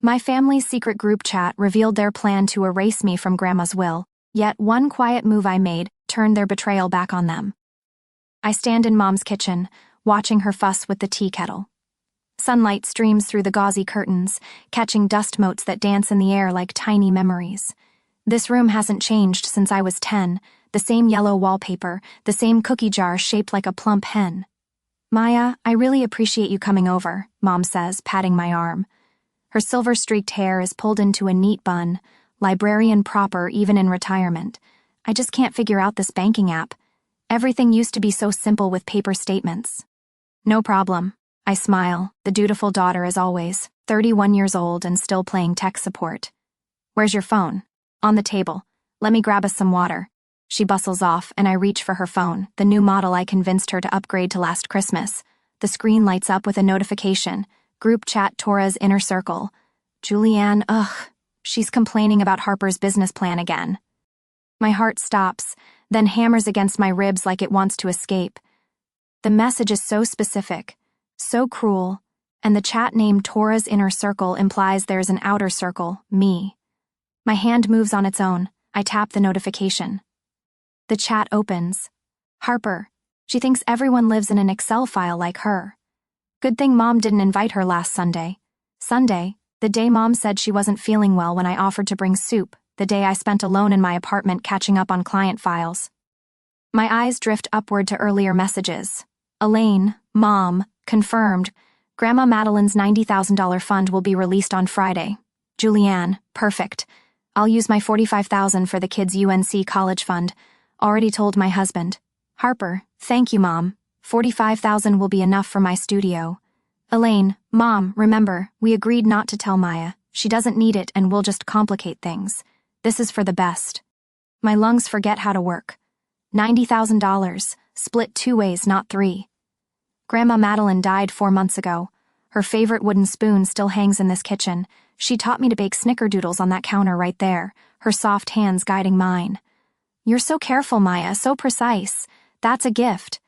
My family's secret group chat revealed their plan to erase me from Grandma's will, yet one quiet move I made turned their betrayal back on them. I stand in Mom's kitchen, watching her fuss with the tea kettle. Sunlight streams through the gauzy curtains, catching dust motes that dance in the air like tiny memories. This room hasn't changed since I was 10, the same yellow wallpaper, the same cookie jar shaped like a plump hen. "Maya, I really appreciate you coming over," Mom says, patting my arm. Her silver-streaked hair is pulled into a neat bun, librarian proper even in retirement. I just can't figure out this banking app. Everything used to be so simple with paper statements. "No problem." I smile, the dutiful daughter as always, 31 years old and still playing tech support. "Where's your phone?" "On the table. Let me grab us some water." She bustles off, and I reach for her phone, the new model I convinced her to upgrade to last Christmas. The screen lights up with a notification. Group chat Tora's inner circle. Julianne, she's complaining about Harper's business plan again. My heart stops, then hammers against my ribs like it wants to escape. The message is so specific, so cruel, and the chat name Tora's inner circle implies there's an outer circle, me. My hand moves on its own. I tap the notification. The chat opens. Harper. She thinks everyone lives in an Excel file like her. Good thing Mom didn't invite her last Sunday. Sunday, the day Mom said she wasn't feeling well when I offered to bring soup, the day I spent alone in my apartment catching up on client files. My eyes drift upward to earlier messages. Elaine, Mom, confirmed. Grandma Madeline's $90,000 fund will be released on Friday. Julianne, perfect. I'll use my $45,000 for the kids' UNC college fund. Already told my husband. Harper, thank you, Mom. $45,000 will be enough for my studio. Elaine, Mom, remember, we agreed not to tell Maya. She doesn't need it and we'll just complicate things. This is for the best. My lungs forget how to work. $90,000, split 2 ways, not 3. Grandma Madeline died 4 months ago. Her favorite wooden spoon still hangs in this kitchen. She taught me to bake snickerdoodles on that counter right there, her soft hands guiding mine. You're so careful, Maya, so precise. That's a gift.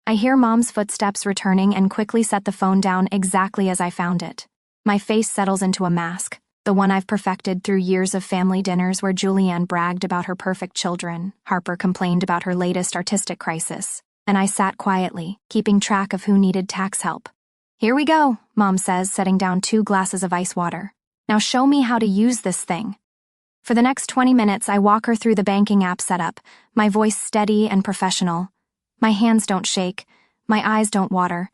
I hear Mom's footsteps returning and quickly set the phone down exactly as I found it. My face settles into a mask, the one I've perfected through years of family dinners where Julianne bragged about her perfect children, Harper complained about her latest artistic crisis, and I sat quietly, keeping track of who needed tax help. Here we go, Mom says, setting down 2 glasses of ice water. Now show me how to use this thing. For the next 20 minutes, I walk her through the banking app setup, my voice steady and professional. My hands don't shake, my eyes don't water.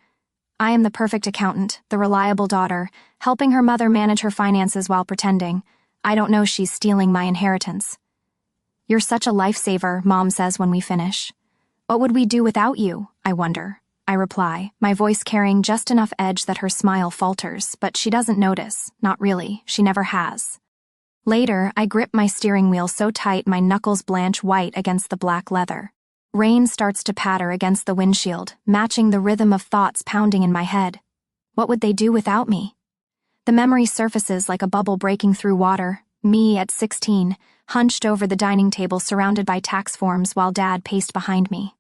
I am the perfect accountant, the reliable daughter, helping her mother manage her finances while pretending. I don't know she's stealing my inheritance. You're such a lifesaver, Mom says when we finish. What would we do without you, I wonder. I reply, my voice carrying just enough edge that her smile falters, but she doesn't notice. Not really, she never has. Later, I grip my steering wheel so tight my knuckles blanch white against the black leather. Rain starts to patter against the windshield, matching the rhythm of thoughts pounding in my head. What would they do without me? The memory surfaces like a bubble breaking through water. Me at 16, hunched over the dining table surrounded by tax forms while Dad paced behind me.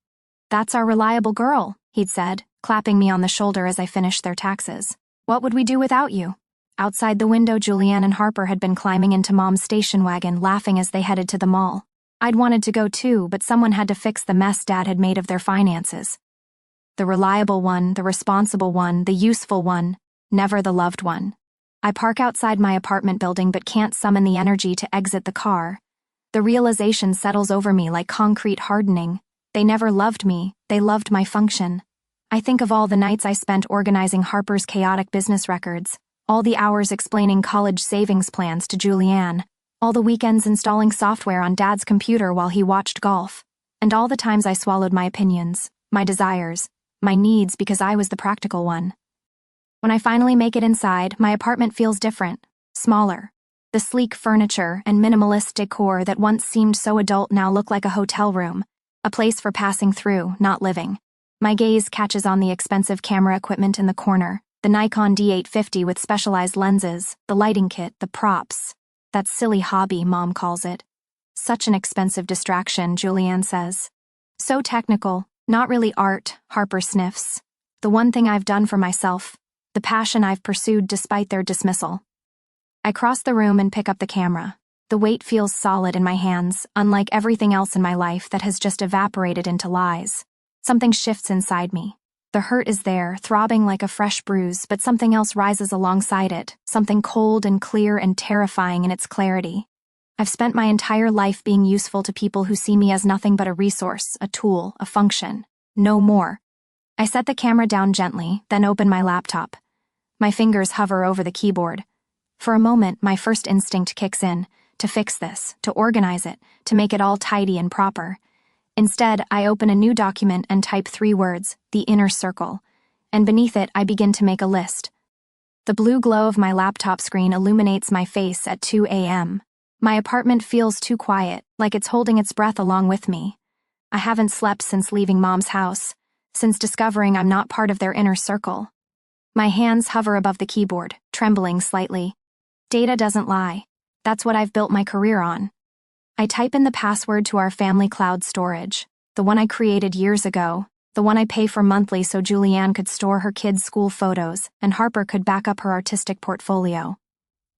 That's our reliable girl, he'd said, clapping me on the shoulder as I finished their taxes. What would we do without you? Outside the window, Julianne and Harper had been climbing into Mom's station wagon, laughing as they headed to the mall. I'd wanted to go too, but someone had to fix the mess Dad had made of their finances. The reliable one, the responsible one, the useful one, never the loved one. I park outside my apartment building but can't summon the energy to exit the car. The realization settles over me like concrete hardening. They never loved me, they loved my function. I think of all the nights I spent organizing Harper's chaotic business records, all the hours explaining college savings plans to Julianne, all the weekends installing software on Dad's computer while he watched golf, and all the times I swallowed my opinions, my desires, my needs because I was the practical one. When I finally make it inside, my apartment feels different, smaller. The sleek furniture and minimalist decor that once seemed so adult now look like a hotel room, a place for passing through, not living. My gaze catches on the expensive camera equipment in the corner, the Nikon D850 with specialized lenses, the lighting kit, the props. That silly hobby, Mom calls it. Such an expensive distraction, Julianne says. So technical, not really art, Harper sniffs. The one thing I've done for myself, the passion I've pursued despite their dismissal. I cross the room and pick up the camera. The weight feels solid in my hands, unlike everything else in my life that has just evaporated into lies. Something shifts inside me. The hurt is there, throbbing like a fresh bruise, but something else rises alongside it, something cold and clear and terrifying in its clarity. I've spent my entire life being useful to people who see me as nothing but a resource, a tool, a function. No more. I set the camera down gently, then open my laptop. My fingers hover over the keyboard. For a moment, my first instinct kicks in, to fix this, to organize it, to make it all tidy and proper. Instead, I open a new document and type 3 words, the inner circle, and beneath it I begin to make a list. The blue glow of my laptop screen illuminates my face at 2 a.m. My apartment feels too quiet, like it's holding its breath along with me. I haven't slept since leaving Mom's house, since discovering I'm not part of their inner circle. My hands hover above the keyboard, trembling slightly. Data doesn't lie. That's what I've built my career on. I type in the password to our family cloud storage, the one I created years ago, the one I pay for monthly so Julianne could store her kids' school photos and Harper could back up her artistic portfolio.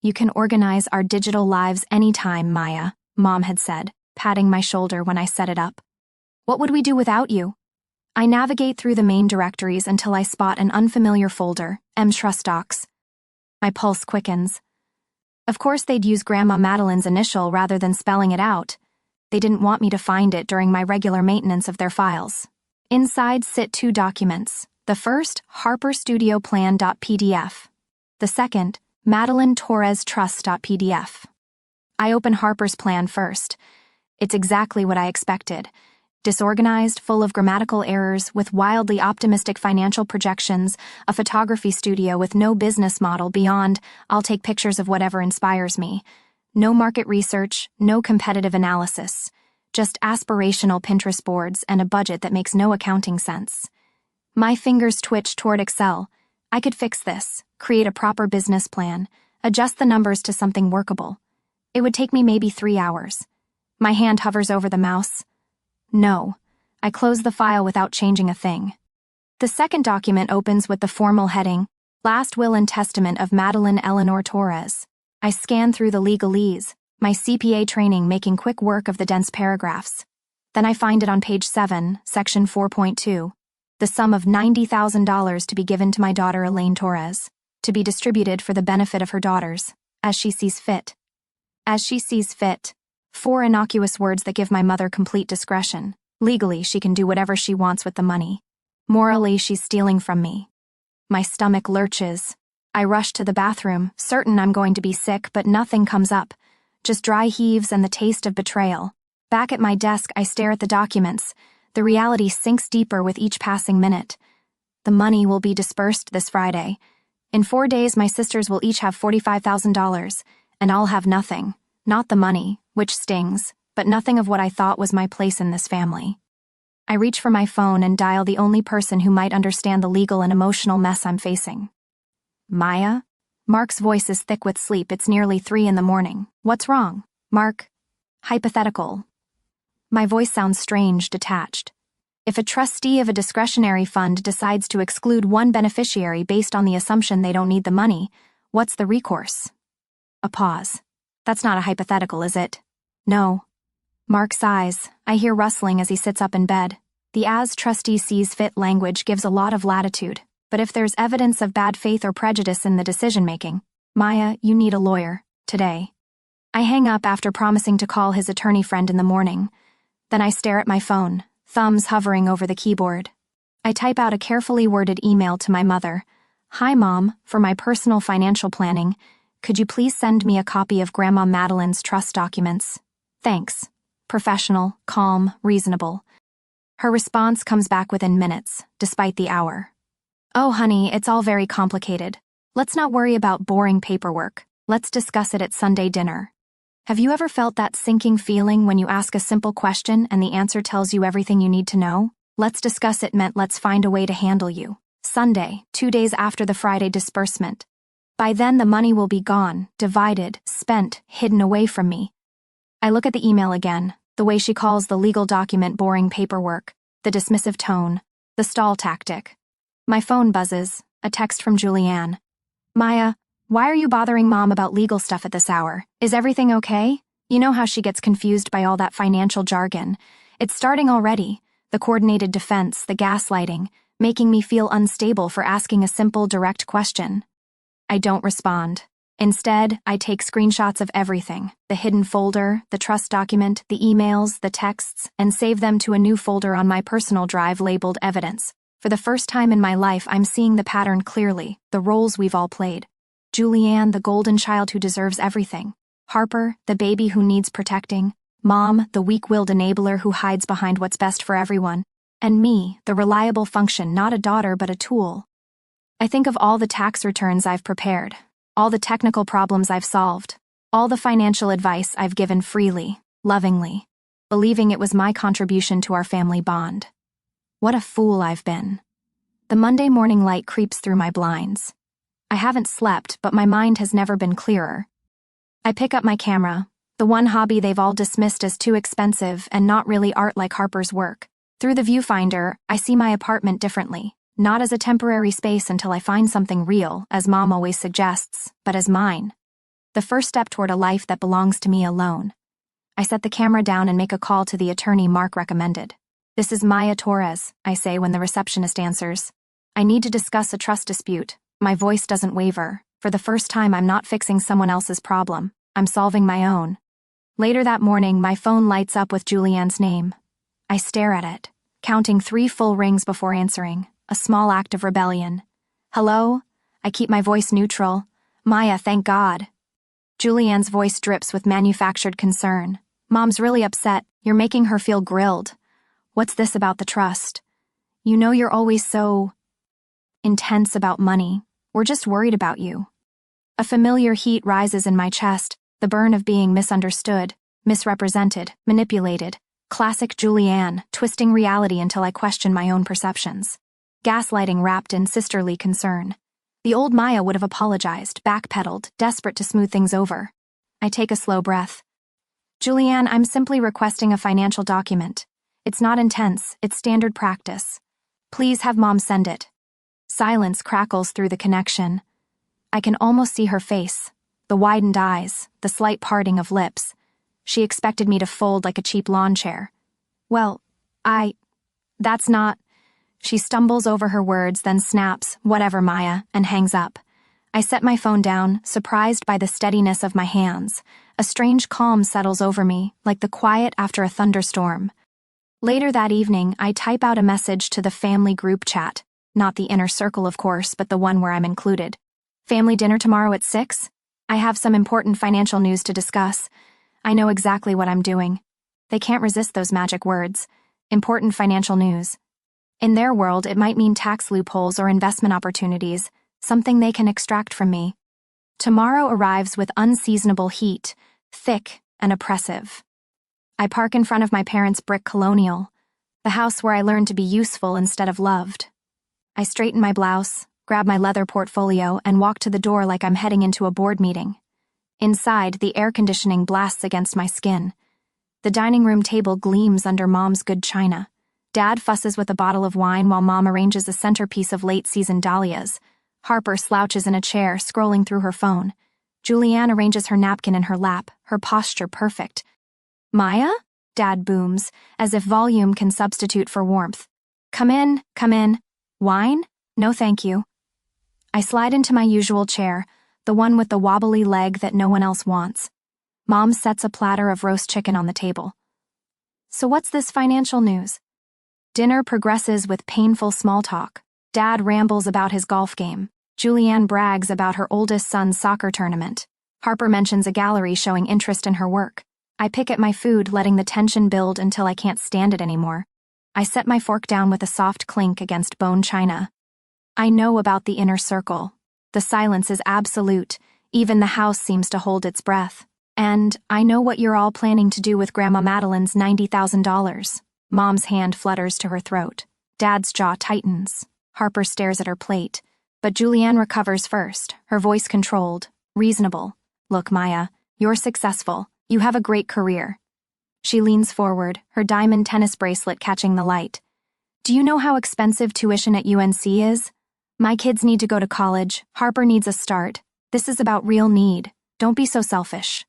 You can organize our digital lives anytime, Maya, Mom had said, patting my shoulder when I set it up. What would we do without you? I navigate through the main directories until I spot an unfamiliar folder, Trust Docs. My pulse quickens. Of course they'd use Grandma Madeline's initial rather than spelling it out. They didn't want me to find it during my regular maintenance of their files. Inside sit 2 documents. The first, HarperStudioPlan.pdf. The second, MadelineTorresTrust.pdf. I open Harper's plan first. It's exactly what I expected. Disorganized, full of grammatical errors, with wildly optimistic financial projections, a photography studio with no business model beyond, I'll take pictures of whatever inspires me. No market research, no competitive analysis. Just aspirational Pinterest boards and a budget that makes no accounting sense. My fingers twitch toward Excel. I could fix this, create a proper business plan, adjust the numbers to something workable. It would take me maybe 3 hours. My hand hovers over the mouse. No. I close the file without changing a thing. The second document opens with the formal heading, Last Will and Testament of Madeline Eleanor Torres. I scan through the legalese, my CPA training making quick work of the dense paragraphs. Then I find it on page 7, section 4.2, the sum of $90,000 to be given to my daughter Elaine Torres, to be distributed for the benefit of her daughters, as she sees fit. As she sees fit. 4 innocuous words that give my mother complete discretion. Legally, she can do whatever she wants with the money. Morally, she's stealing from me. My stomach lurches. I rush to the bathroom, certain I'm going to be sick, but nothing comes up. Just dry heaves and the taste of betrayal. Back at my desk, I stare at the documents. The reality sinks deeper with each passing minute. The money will be dispersed this Friday. In 4 days, my sisters will each have $45,000, and I'll have nothing. Not the money, which stings, but nothing of what I thought was my place in this family. I reach for my phone and dial the only person who might understand the legal and emotional mess I'm facing. Maya? Mark's voice is thick with sleep. It's nearly 3 in the morning. What's wrong? Mark? Hypothetical. My voice sounds strange, detached. If a trustee of a discretionary fund decides to exclude one beneficiary based on the assumption they don't need the money, what's the recourse? A pause. That's not a hypothetical, is it? No. Mark sighs. I hear rustling as he sits up in bed. The as trustee sees fit language gives a lot of latitude, but if there's evidence of bad faith or prejudice in the decision-making, Maya, you need a lawyer, today. I hang up after promising to call his attorney friend in the morning. Then I stare at my phone, thumbs hovering over the keyboard. I type out a carefully worded email to my mother. Hi, Mom, for my personal financial planning, could you please send me a copy of Grandma Madeline's trust documents? Thanks. Professional, calm, reasonable. Her response comes back within minutes, despite the hour. Oh, honey, it's all very complicated. Let's not worry about boring paperwork. Let's discuss it at Sunday dinner. Have you ever felt that sinking feeling when you ask a simple question and the answer tells you everything you need to know? Let's discuss it meant let's find a way to handle you. Sunday, 2 days after the Friday disbursement. By then the money will be gone, divided, spent, hidden away from me. I look at the email again, the way she calls the legal document boring paperwork, the dismissive tone, the stall tactic. My phone buzzes, a text from Julianne. Maya, Why are you bothering Mom about legal stuff at this hour? Is everything okay? You know how she gets confused by all that financial jargon. It's starting already. The coordinated defense, the gaslighting, making me feel unstable for asking a simple, direct question. I don't respond. Instead, I take screenshots of everything, the hidden folder, the trust document, the emails, the texts, and save them to a new folder on my personal drive labeled evidence. For the first time in my life, I'm seeing the pattern clearly, the roles we've all played. Julianne, the golden child who deserves everything. Harper, the baby who needs protecting. Mom, the weak-willed enabler who hides behind what's best for everyone. And me, the reliable function, not a daughter but a tool. I think of all the tax returns I've prepared, all the technical problems I've solved, all the financial advice I've given freely, lovingly, believing it was my contribution to our family bond. What a fool I've been. The Monday morning light creeps through my blinds. I haven't slept, but my mind has never been clearer. I pick up my camera, the one hobby they've all dismissed as too expensive and not really art like Harper's work. Through the viewfinder, I see my apartment differently, not as a temporary space until I find something real, as Mom always suggests, but as mine. The first step toward a life that belongs to me alone. I set the camera down and make a call to the attorney Mark recommended. "This is Maya Torres," I say when the receptionist answers. "I need to discuss a trust dispute." My voice doesn't waver. For the first time, I'm not fixing someone else's problem. I'm solving my own. Later that morning, my phone lights up with Julianne's name. I stare at it, counting 3 full rings before answering, a small act of rebellion. "Hello?" I keep my voice neutral. "Maya, thank God." Julianne's voice drips with manufactured concern. "Mom's really upset. You're making her feel grilled. What's this about the trust? You know you're always so intense about money. We're just worried about you." A familiar heat rises in my chest, the burn of being misunderstood, misrepresented, manipulated. Classic Julianne, twisting reality until I question my own perceptions. Gaslighting wrapped in sisterly concern. The old Maya would have apologized, backpedaled, desperate to smooth things over. I take a slow breath. "Julianne, I'm simply requesting a financial document. It's not intense, it's standard practice. Please have Mom send it." Silence crackles through the connection. I can almost see her face, the widened eyes, the slight parting of lips. She expected me to fold like a cheap lawn chair. "Well, that's not..." She stumbles over her words, then snaps, "Whatever, Maya," and hangs up. I set my phone down, surprised by the steadiness of my hands. A strange calm settles over me, like the quiet after a thunderstorm. Later that evening, I type out a message to the family group chat. Not the inner circle, of course, but the one where I'm included. "Family dinner tomorrow at 6? I have some important financial news to discuss." I know exactly what I'm doing. They can't resist those magic words. Important financial news. In their world, it might mean tax loopholes or investment opportunities, something they can extract from me. Tomorrow arrives with unseasonable heat, thick and oppressive. I park in front of my parents' brick colonial, the house where I learned to be useful instead of loved. I straighten my blouse, grab my leather portfolio, and walk to the door like I'm heading into a board meeting. Inside, the air conditioning blasts against my skin. The dining room table gleams under Mom's good china. Dad fusses with a bottle of wine while Mom arranges a centerpiece of late-season dahlias. Harper slouches in a chair, scrolling through her phone. Julianne arranges her napkin in her lap, her posture perfect. "Maya?" Dad booms, as if volume can substitute for warmth. Come in. Wine? No thank you." I slide into my usual chair, the one with the wobbly leg that no one else wants. Mom sets a platter of roast chicken on the table. "So what's this financial news?" Dinner progresses with painful small talk. Dad rambles about his golf game. Julianne brags about her oldest son's soccer tournament. Harper mentions a gallery showing interest in her work. I pick at my food, letting the tension build until I can't stand it anymore. I set my fork down with a soft clink against bone china. I know about the inner circle. The silence is absolute. Even the house seems to hold its breath. And I know what you're all planning to do with Grandma Madeline's $90,000. Mom's hand flutters to her throat. Dad's jaw tightens. Harper stares at her plate. But Julianne recovers first, her voice controlled, reasonable. "Look, Maya, you're successful. You have a great career." She leans forward, her diamond tennis bracelet catching the light. "Do you know how expensive tuition at UNC is? My kids need to go to college, Harper needs a start. This is about real need. Don't be so selfish.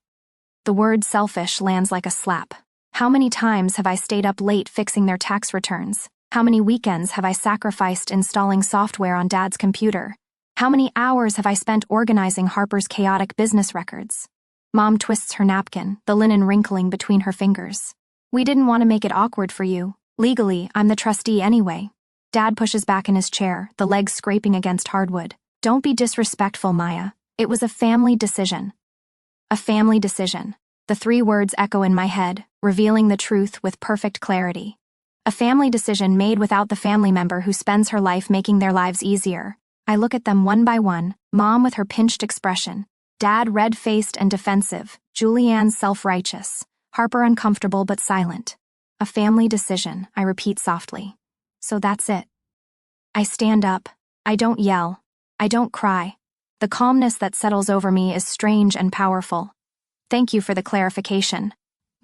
The word selfish lands like a slap. How many times have I stayed up late fixing their tax returns? How many weekends have I sacrificed installing software on Dad's computer? How many hours have I spent organizing Harper's chaotic business records? Mom twists her napkin, the linen wrinkling between her fingers. We didn't want to make it awkward for you. Legally, I'm the trustee anyway. Dad pushes back in his chair, the legs scraping against hardwood. Don't be disrespectful, Maya. It was a family decision. A family decision. The 3 words echo in my head, revealing the truth with perfect clarity. A family decision made without the family member who spends her life making their lives easier. I look at them one by one, Mom with her pinched expression, Dad red-faced and defensive, Julianne self-righteous, Harper uncomfortable but silent. A family decision, I repeat softly. So that's it. I stand up. I don't yell. I don't cry. The calmness that settles over me is strange and powerful. Thank you for the clarification.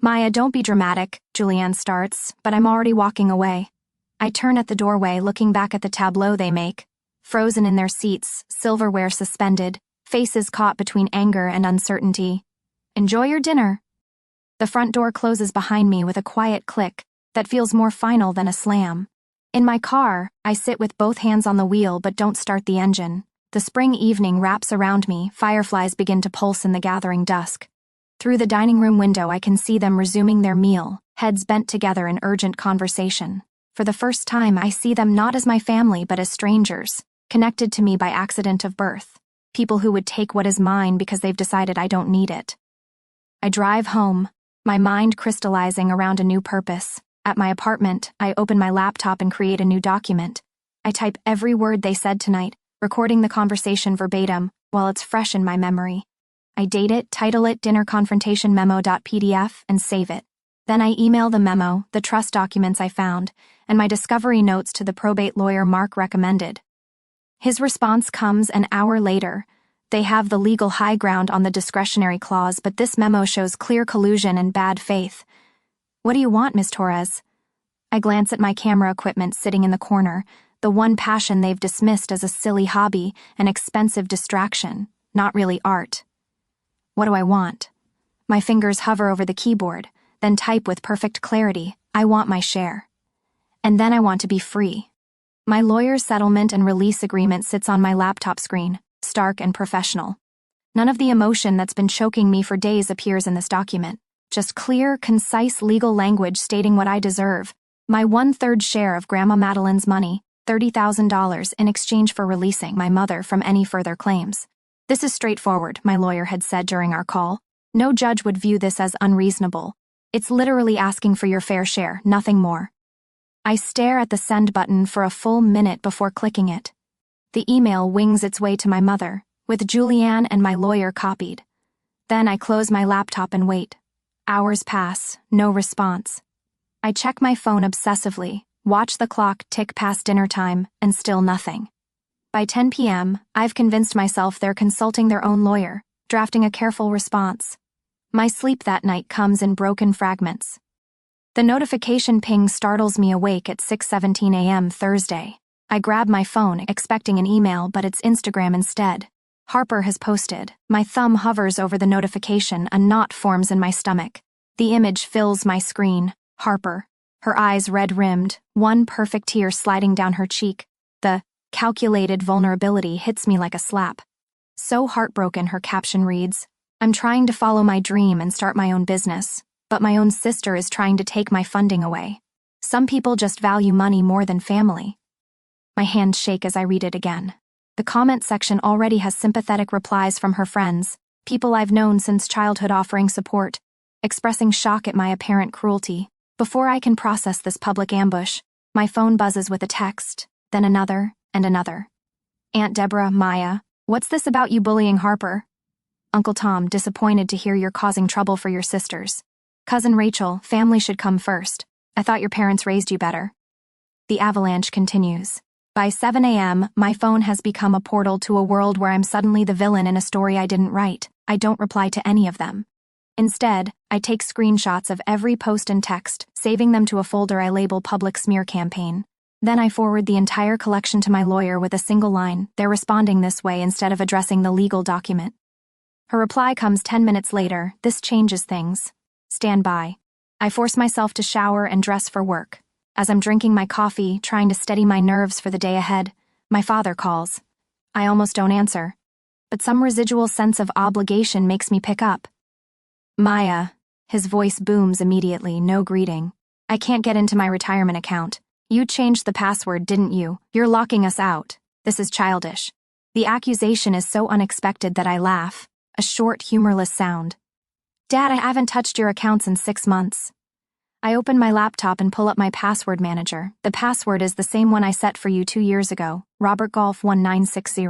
Maya, don't be dramatic, Julianne starts, but I'm already walking away. I turn at the doorway, looking back at the tableau they make. Frozen in their seats, silverware suspended, faces caught between anger and uncertainty. Enjoy your dinner. The front door closes behind me with a quiet click that feels more final than a slam. In my car, I sit with both hands on the wheel but don't start the engine. The spring evening wraps around me, fireflies begin to pulse in the gathering dusk. Through the dining room window I can see them resuming their meal, heads bent together in urgent conversation. For the first time I see them not as my family but as strangers, connected to me by accident of birth. People who would take what is mine because they've decided I don't need it. I drive home, my mind crystallizing around a new purpose. At my apartment, I open my laptop and create a new document. I type every word they said tonight, recording the conversation verbatim while it's fresh in my memory. I date it, title it dinnerconfrontationmemo.pdf, and save it. Then I email the memo, the trust documents I found, and my discovery notes to the probate lawyer Mark recommended. His response comes an hour later. They have the legal high ground on the discretionary clause, but this memo shows clear collusion and bad faith. What do you want, Ms. Torres? I glance at my camera equipment sitting in the corner, the one passion they've dismissed as a silly hobby, an expensive distraction, not really art. What do I want? My fingers hover over the keyboard, then type with perfect clarity, I want my share. And then I want to be free. My lawyer's settlement and release agreement sits on my laptop screen, stark and professional. None of the emotion that's been choking me for days appears in this document. Just clear, concise legal language stating what I deserve. My 1/3 share of Grandma Madeline's money, $30,000 in exchange for releasing my mother from any further claims. This is straightforward, my lawyer had said during our call. No judge would view this as unreasonable. It's literally asking for your fair share, nothing more. I stare at the send button for a full minute before clicking it. The email wings its way to my mother, with Julianne and my lawyer copied. Then I close my laptop and wait. Hours pass, no response. I check my phone obsessively, watch the clock tick past dinner time, and still nothing. By 10 p.m., I've convinced myself they're consulting their own lawyer, drafting a careful response. My sleep that night comes in broken fragments. The notification ping startles me awake at 6:17 a.m. Thursday. I grab my phone, expecting an email, but it's Instagram instead. Harper has posted. My thumb hovers over the notification, a knot forms in my stomach. The image fills my screen. Harper. Her eyes red-rimmed, one perfect tear sliding down her cheek. The calculated vulnerability hits me like a slap. So heartbroken, her caption reads, I'm trying to follow my dream and start my own business, but my own sister is trying to take my funding away. Some people just value money more than family. My hands shake as I read it again. The comment section already has sympathetic replies from her friends, people I've known since childhood offering support, expressing shock at my apparent cruelty. Before I can process this public ambush, my phone buzzes with a text, then another, and another. Aunt Deborah, Maya, what's this about you bullying Harper? Uncle Tom, disappointed to hear you're causing trouble for your sisters. Cousin Rachel, family should come first. I thought your parents raised you better. The avalanche continues. By 7 a.m., my phone has become a portal to a world where I'm suddenly the villain in a story I didn't write. I don't reply to any of them. Instead, I take screenshots of every post and text, saving them to a folder I label Public Smear Campaign. Then I forward the entire collection to my lawyer with a single line. They're responding this way instead of addressing the legal document. Her reply comes 10 minutes later. This changes things. Stand by. I force myself to shower and dress for work. As I'm drinking my coffee, trying to steady my nerves for the day ahead, my father calls. I almost don't answer, but some residual sense of obligation makes me pick up. Maya. His voice booms immediately, no greeting. I can't get into my retirement account. You changed the password, didn't you? You're locking us out. This is childish. The accusation is so unexpected that I laugh, a short, humorless sound. Dad, I haven't touched your accounts in 6 months. I open my laptop and pull up my password manager. The password is the same one I set for you 2 years ago, Robert Golf 1960.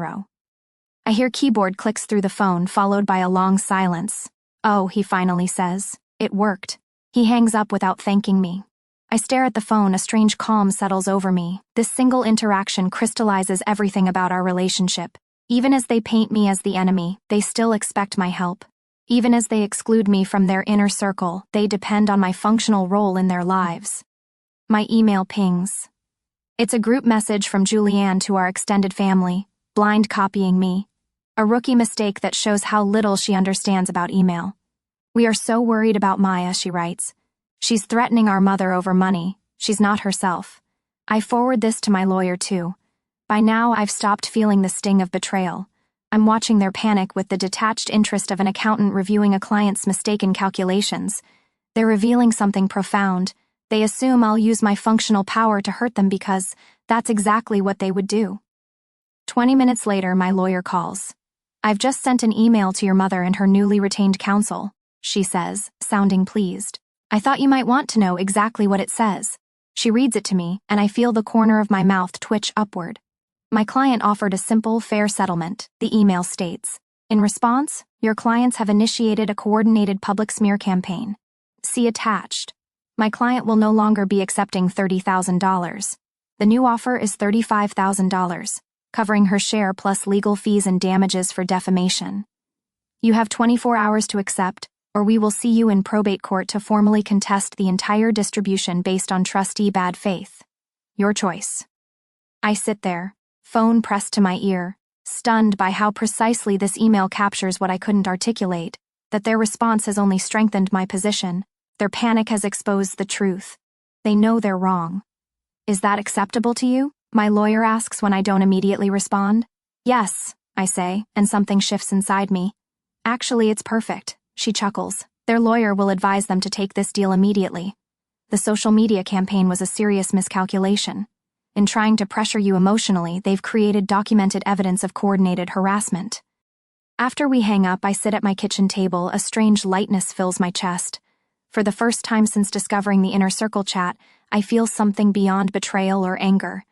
I hear keyboard clicks through the phone, followed by a long silence. Oh, he finally says. It worked. He hangs up without thanking me. I stare at the phone, a strange calm settles over me. This single interaction crystallizes everything about our relationship. Even as they paint me as the enemy, they still expect my help. Even as they exclude me from their inner circle, they depend on my functional role in their lives. My email pings. It's a group message from Julianne to our extended family, blind copying me. A rookie mistake that shows how little she understands about email. We are so worried about Maya, she writes. She's threatening our mother over money. She's not herself. I forward this to my lawyer too. By now, I've stopped feeling the sting of betrayal. I'm watching their panic with the detached interest of an accountant reviewing a client's mistaken calculations. They're revealing something profound. They assume I'll use my functional power to hurt them because that's exactly what they would do. 20 minutes later, my lawyer calls. I've just sent an email to your mother and her newly retained counsel, she says, sounding pleased. I thought you might want to know exactly what it says. She reads it to me, and I feel the corner of my mouth twitch upward. My client offered a simple, fair settlement, the email states. In response, your clients have initiated a coordinated public smear campaign. See attached. My client will no longer be accepting $30,000. The new offer is $35,000, covering her share plus legal fees and damages for defamation. You have 24 hours to accept, or we will see you in probate court to formally contest the entire distribution based on trustee bad faith. Your choice. I sit there, phone pressed to my ear, stunned by how precisely this email captures what I couldn't articulate, that their response has only strengthened my position. Their panic has exposed the truth. They know they're wrong. Is that acceptable to you? My lawyer asks when I don't immediately respond. Yes, I say, and something shifts inside me. Actually, it's perfect, she chuckles. Their lawyer will advise them to take this deal immediately. The social media campaign was a serious miscalculation. In trying to pressure you emotionally, they've created documented evidence of coordinated harassment. After we hang up, I sit at my kitchen table, a strange lightness fills my chest. For the first time since discovering the inner circle chat, I feel something beyond betrayal or anger.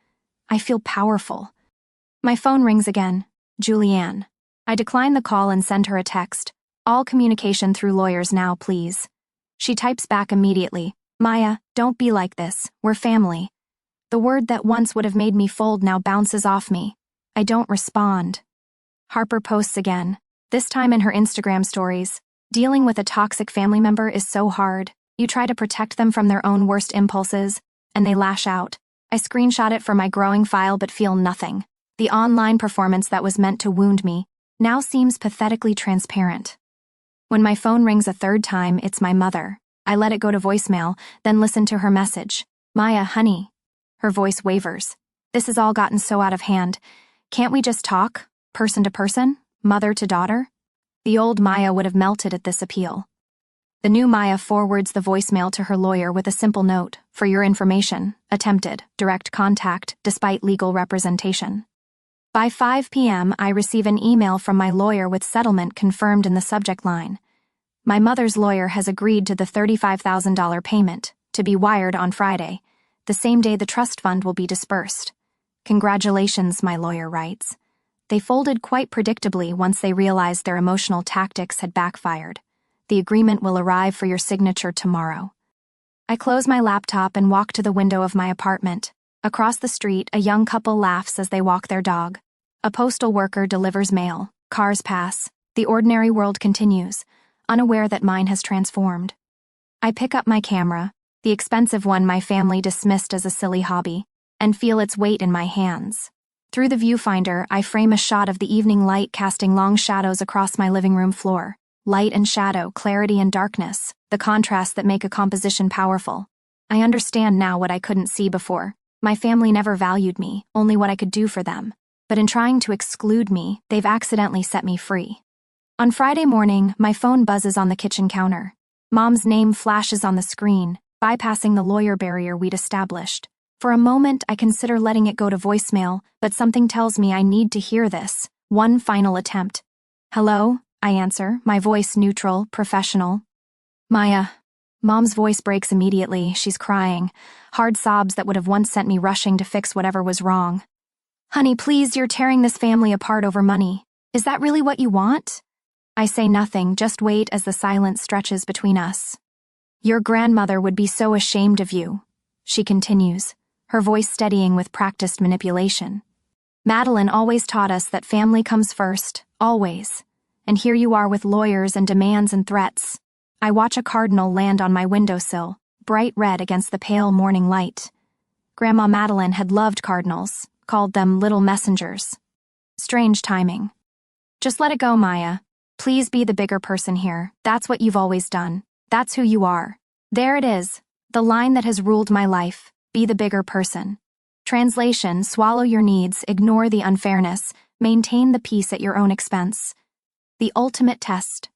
I feel powerful. My phone rings again. Julianne. I decline the call and send her a text. All communication through lawyers now, please. She types back immediately. Maya, don't be like this. We're family. The word that once would have made me fold now bounces off me. I don't respond. Harper posts again, this time in her Instagram stories. Dealing with a toxic family member is so hard. You try to protect them from their own worst impulses, and they lash out. I screenshot it for my growing file but feel nothing. The online performance that was meant to wound me now seems pathetically transparent. When my phone rings a third time, it's my mother. I let it go to voicemail, then listen to her message. Maya, honey. Her voice wavers. This has all gotten so out of hand. Can't we just talk, person to person, mother to daughter? The old Maya would have melted at this appeal. The new Maya forwards the voicemail to her lawyer with a simple note, for your information, attempted, direct contact, despite legal representation. By 5 p.m., I receive an email from my lawyer with settlement confirmed in the subject line. My mother's lawyer has agreed to the $35,000 payment, to be wired on Friday, the same day the trust fund will be dispersed. Congratulations, my lawyer writes. They folded quite predictably once they realized their emotional tactics had backfired. The agreement will arrive for your signature tomorrow. I close my laptop and walk to the window of my apartment. Across the street, a young couple laughs as they walk their dog. A postal worker delivers mail. Cars pass. The ordinary world continues, unaware that mine has transformed. I pick up my camera, the expensive one my family dismissed as a silly hobby. and feel its weight in my hands. Through the viewfinder, I frame a shot of the evening light casting long shadows across my living room floor. Light and shadow, clarity and darkness, the contrasts that make a composition powerful. I understand now what I couldn't see before. My family never valued me, only what I could do for them. But in trying to exclude me, they've accidentally set me free. On Friday morning, my phone buzzes on the kitchen counter. Mom's name flashes on the screen, bypassing the lawyer barrier we'd established. For a moment, I consider letting it go to voicemail, but something tells me I need to hear this. One final attempt. Hello? I answer, my voice neutral, professional. Maya. Mom's voice breaks immediately. She's crying. Hard sobs that would have once sent me rushing to fix whatever was wrong. Honey, please, you're tearing this family apart over money. Is that really what you want? I say nothing, just wait as the silence stretches between us. Your grandmother would be so ashamed of you, she continues, her voice steadying with practiced manipulation. Madeline always taught us that family comes first, always. And here you are with lawyers and demands and threats. I watch a cardinal land on my windowsill, bright red against the pale morning light. Grandma Madeline had loved cardinals, called them little messengers. Strange timing. Just let it go, Maya. Please be the bigger person here. That's what you've always done. That's who you are. There it is, the line that has ruled my life. Be the bigger person. Translation, swallow your needs, ignore the unfairness, maintain the peace at your own expense. The ultimate test.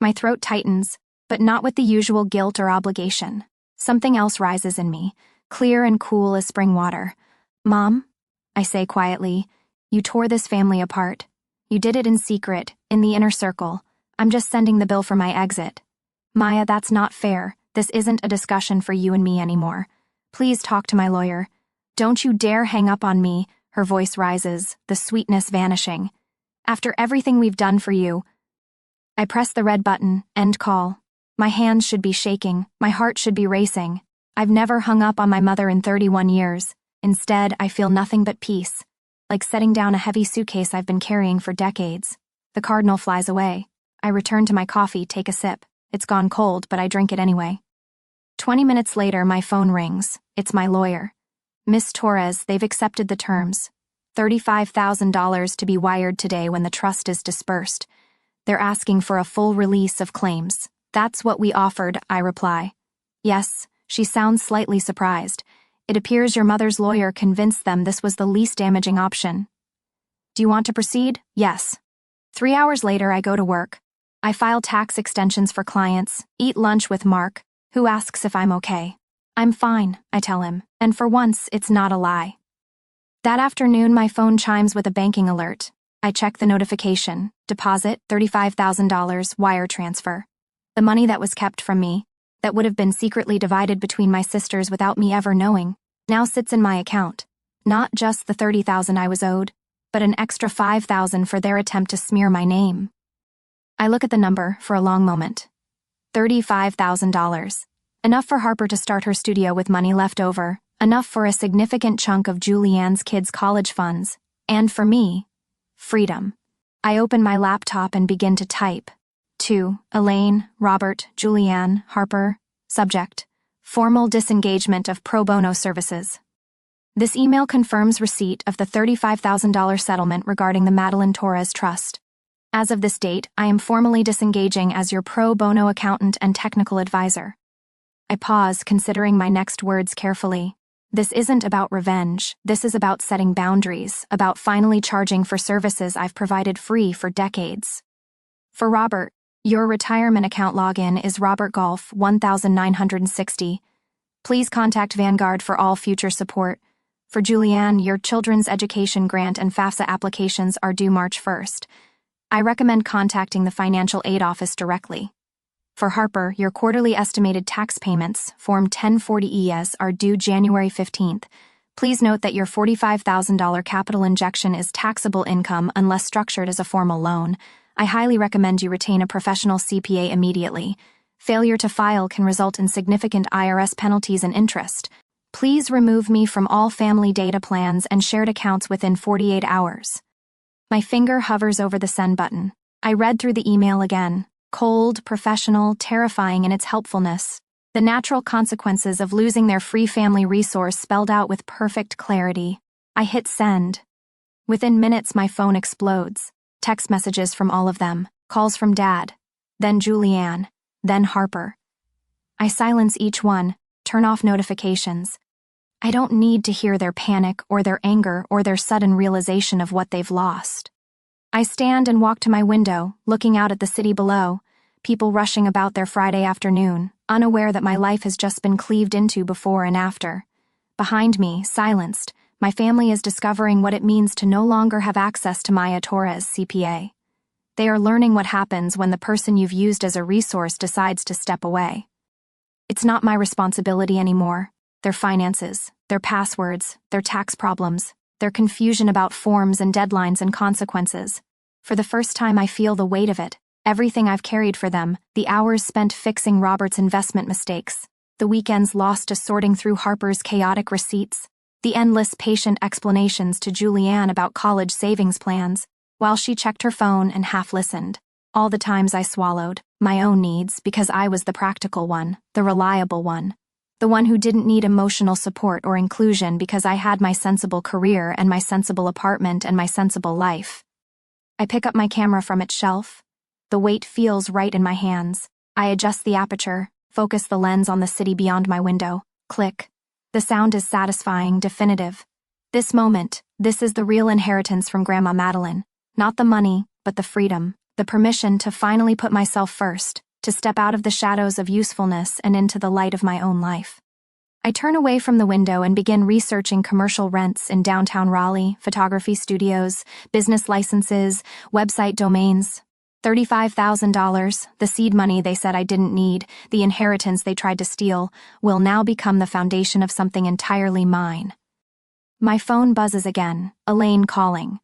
My throat tightens, but not with the usual guilt or obligation. Something else rises in me, clear and cool as spring water. Mom, I say quietly, you tore this family apart. You did it in secret, in the inner circle. I'm just sending the bill for my exit. Maya, that's not fair. This isn't a discussion for you and me anymore. Please talk to my lawyer. Don't you dare hang up on me. Her voice rises, the sweetness vanishing. After everything we've done for you. I press the red button, end call. My hands should be shaking, my heart should be racing. I've never hung up on my mother in 31 years. Instead, I feel nothing but peace. Like setting down a heavy suitcase I've been carrying for decades. The cardinal flies away. I return to my coffee, take a sip. It's gone cold, but I drink it anyway. 20 minutes later, my phone rings. It's my lawyer. Miss Torres, they've accepted the terms. $35,000 to be wired today when the trust is dispersed. They're asking for a full release of claims. That's what we offered, I reply. Yes, she sounds slightly surprised. It appears your mother's lawyer convinced them this was the least damaging option. Do you want to proceed? Yes. 3 hours later, I go to work. I file tax extensions for clients, eat lunch with Mark, who asks if I'm okay. I'm fine, I tell him, and for once, it's not a lie. That afternoon, my phone chimes with a banking alert. I check the notification. Deposit, $35,000, wire transfer. The money that was kept from me, that would have been secretly divided between my sisters without me ever knowing, now sits in my account. Not just the $30,000 I was owed, but an extra $5,000 for their attempt to smear my name. I look at the number for a long moment. $35,000. Enough for Harper to start her studio with money left over, enough for a significant chunk of Julianne's kids' college funds, and for me, freedom. I open my laptop and begin to type. To Elaine, Robert, Julianne, Harper. Subject: formal disengagement of pro bono services. This email confirms receipt of the $35,000 settlement regarding the Madeline Torres Trust. As of this date, I am formally disengaging as your pro bono accountant and technical advisor. I pause, considering my next words carefully. This isn't about revenge. This is about setting boundaries, about finally charging for services I've provided free for decades. For Robert, your retirement account login is Robert Golf 1960. Please contact Vanguard for all future support. For Julianne, your children's education grant and FAFSA applications are due March 1st. I recommend contacting the financial aid office directly. For Harper, your quarterly estimated tax payments, Form 1040-ES, are due January 15th. Please note that your $45,000 capital injection is taxable income unless structured as a formal loan. I highly recommend you retain a professional CPA immediately. Failure to file can result in significant IRS penalties and interest. Please remove me from all family data plans and shared accounts within 48 hours. My finger hovers over the send button. I read through the email again. Cold, professional, terrifying in its helpfulness. The natural consequences of losing their free family resource spelled out with perfect clarity. I hit send. Within minutes, my phone explodes. Text messages from all of them, calls from Dad, then Julianne, then Harper. I silence each one, turn off notifications. I don't need to hear their panic or their anger or their sudden realization of what they've lost. I stand and walk to my window, looking out at the city below, people rushing about their Friday afternoon, unaware that my life has just been cleaved into before and after. Behind me, silenced, my family is discovering what it means to no longer have access to Maya Torres' CPA. They are learning what happens when the person you've used as a resource decides to step away. It's not my responsibility anymore. Their finances, their passwords, their tax problems, their confusion about forms and deadlines and consequences. For the first time, I feel the weight of it. Everything I've carried for them, the hours spent fixing Robert's investment mistakes, the weekends lost to sorting through Harper's chaotic receipts, the endless patient explanations to Julianne about college savings plans, while she checked her phone and half-listened. All the times I swallowed my own needs because I was the practical one, the reliable one, the one who didn't need emotional support or inclusion because I had my sensible career and my sensible apartment and my sensible life. I pick up my camera from its shelf. The weight feels right in my hands. I adjust the aperture, focus the lens on the city beyond my window. Click. The sound is satisfying, definitive. This moment, this is the real inheritance from Grandma Madeline. Not the money, but the freedom, the permission to finally put myself first, to step out of the shadows of usefulness and into the light of my own life. I turn away from the window and begin researching commercial rents in downtown Raleigh, photography studios, business licenses, website domains. $35,000, the seed money they said I didn't need, the inheritance they tried to steal, will now become the foundation of something entirely mine. My phone buzzes again, Elaine calling.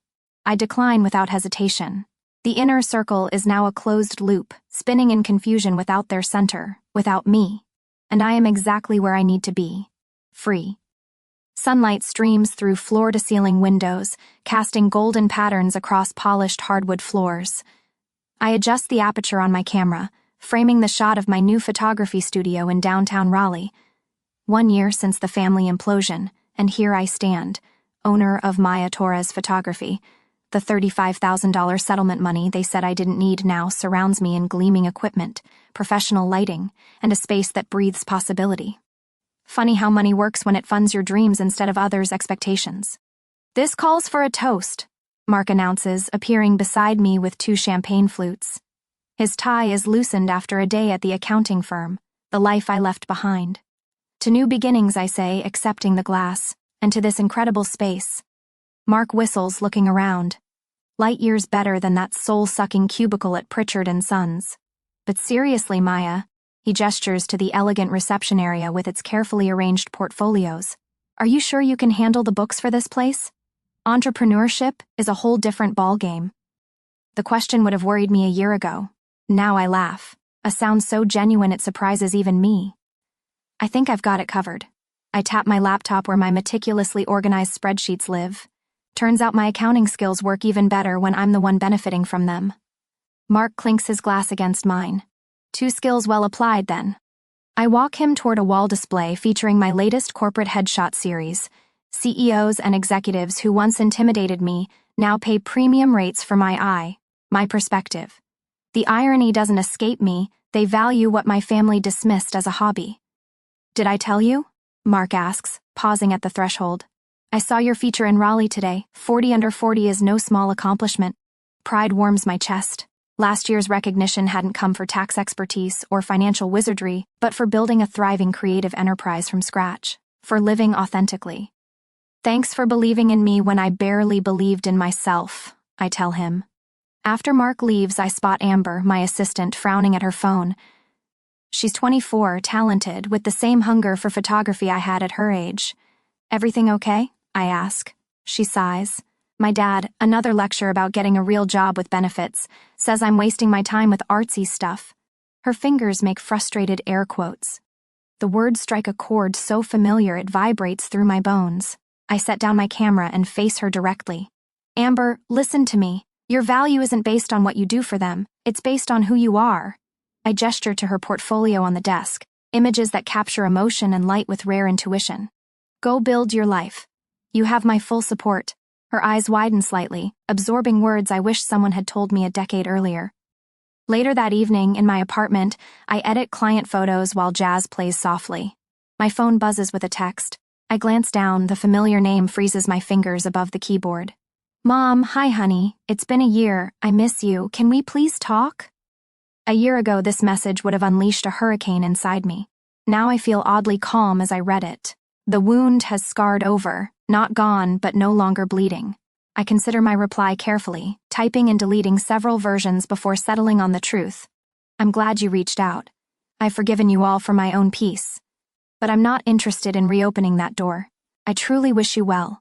I decline without hesitation. The inner circle is now a closed loop, spinning in confusion without their center, without me. And I am exactly where I need to be. Free. Sunlight streams through floor-to-ceiling windows, casting golden patterns across polished hardwood floors. I adjust the aperture on my camera, framing the shot of my new photography studio in downtown Raleigh. 1 year since the family implosion, and here I stand, owner of Maya Torres Photography. The $35,000 settlement money they said I didn't need now surrounds me in gleaming equipment, professional lighting, and a space that breathes possibility. Funny how money works when it funds your dreams instead of others' expectations. This calls for a toast, Mark announces, appearing beside me with 2 champagne flutes. His tie is loosened after a day at the accounting firm, the life I left behind. To new beginnings, I say, accepting the glass, and to this incredible space. Mark whistles, looking around. Light years better than that soul-sucking cubicle at Pritchard & Sons. But seriously, Maya, he gestures to the elegant reception area with its carefully arranged portfolios. Are you sure you can handle the books for this place? Entrepreneurship is a whole different ballgame. The question would have worried me a year ago. Now I laugh, a sound so genuine it surprises even me. I think I've got it covered. I tap my laptop where my meticulously organized spreadsheets live. Turns out my accounting skills work even better when I'm the one benefiting from them. Mark clinks his glass against mine. 2 skills well applied, then. I walk him toward a wall display featuring my latest corporate headshot series. CEOs and executives who once intimidated me now pay premium rates for my eye, my perspective. The irony doesn't escape me, they value what my family dismissed as a hobby. Did I tell you? Mark asks, pausing at the threshold. I saw your feature in Raleigh today. 40 under 40 is no small accomplishment. Pride warms my chest. Last year's recognition hadn't come for tax expertise or financial wizardry, but for building a thriving creative enterprise from scratch, for living authentically. Thanks for believing in me when I barely believed in myself, I tell him. After Mark leaves, I spot Amber, my assistant, frowning at her phone. She's 24, talented, with the same hunger for photography I had at her age. Everything okay? I ask. She sighs. My dad, another lecture about getting a real job with benefits, says I'm wasting my time with artsy stuff. Her fingers make frustrated air quotes. The words strike a chord so familiar it vibrates through my bones. I set down my camera and face her directly. Amber, listen to me. Your value isn't based on what you do for them. It's based on who you are. I gesture to her portfolio on the desk. Images that capture emotion and light with rare intuition. Go build your life. You have my full support. Her eyes widened slightly, absorbing words I wish someone had told me a decade earlier. Later that evening, in my apartment, I edit client photos while jazz plays softly. My phone buzzes with a text. I glance down, the familiar name freezes my fingers above the keyboard. Mom, hi honey, it's been a year, I miss you, can we please talk? A year ago, this message would have unleashed a hurricane inside me. Now I feel oddly calm as I read it. The wound has scarred over, not gone, but no longer bleeding. I consider my reply carefully, typing and deleting several versions before settling on the truth. I'm glad you reached out. I've forgiven you all for my own peace. But I'm not interested in reopening that door. I truly wish you well.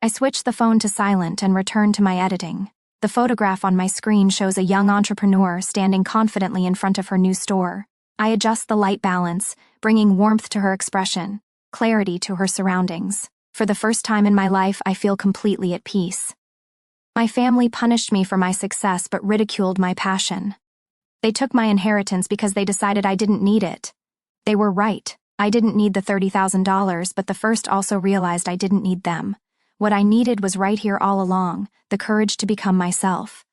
I switch the phone to silent and return to my editing. The photograph on my screen shows a young entrepreneur standing confidently in front of her new store. I adjust the light balance, bringing warmth to her expression, clarity to her surroundings. For the first time in my life, I feel completely at peace. My family punished me for my success but ridiculed my passion. They took my inheritance because they decided I didn't need it. They were right. I didn't need the $30,000, but the first also realized I didn't need them. What I needed was right here all along, the courage to become myself.